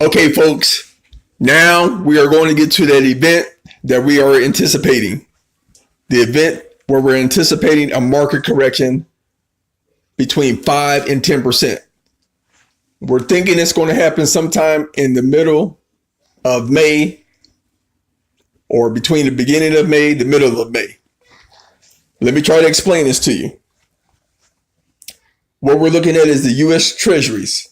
Okay, folks, now we are going to get to that event that we are anticipating. The event where we're anticipating a market correction between 5 and 10%. We're thinking it's going to happen sometime in the middle of May, or between the beginning of May, the middle of May. Let me try to explain this to you. What we're looking at is the U.S. Treasuries.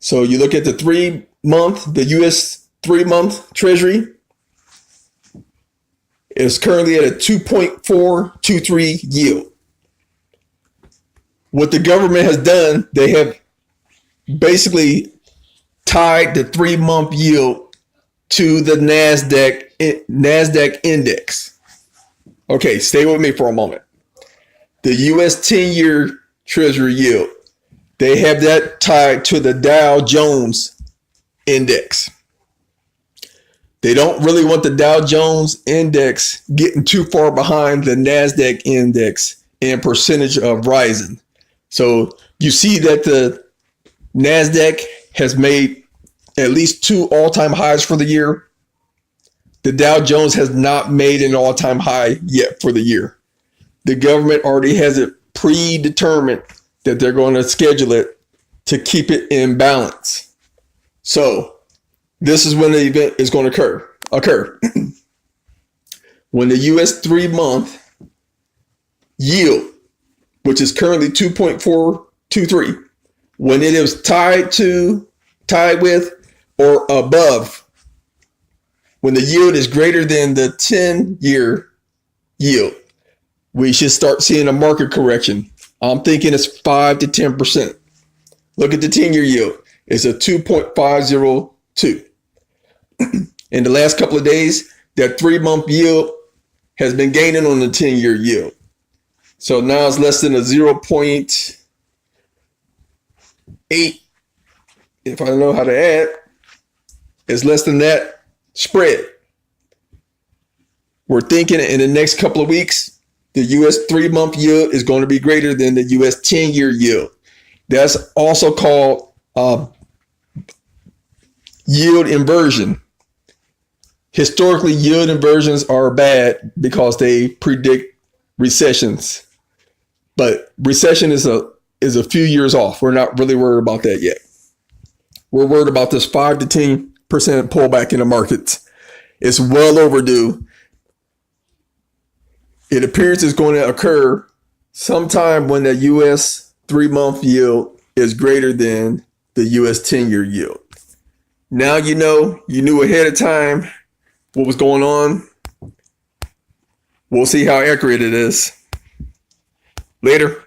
So you look at the the U.S. 3-month Treasury is currently at a 2.423 yield. What the government has done, they have basically tied the 3-month yield to the NASDAQ index. Okay, stay with me for a moment. The U.S. 10-year Treasury yield, they have that tied to the Dow Jones index. They don't really want the Dow Jones index getting too far behind the NASDAQ index in percentage of rising. So you see that the NASDAQ has made at least 2 all-time highs for the year. The Dow Jones has not made an all-time high yet for the year. The government already has it predetermined that they're going to schedule it to keep it in balance. So this is when the event is going to occur. When the U.S. 3-month yield, which is currently 2.423, when it is tied with or above, when the yield is greater than the 10-year yield, we should start seeing a market correction. I'm thinking it's 5 to 10%. Look at the 10-year yield. It's a 2.502. In the last couple of days, that 3-month yield has been gaining on the 10-year yield. So now it's less than a 0.8. If I know how to add, it's less than that spread. We're thinking in the next couple of weeks, the U.S. 3-month yield is going to be greater than the U.S. 10-year yield. That's also called yield inversion. Historically, yield inversions are bad because they predict recessions. But recession is a few years off. We're not really worried about that yet. We're worried about this 5 to 10% pullback in the markets. It's well overdue. It appears it's going to occur sometime when the U.S. 3-month yield is greater than the U.S. 10-year yield. Now you knew ahead of time what was going on. We'll see how accurate it is. Later.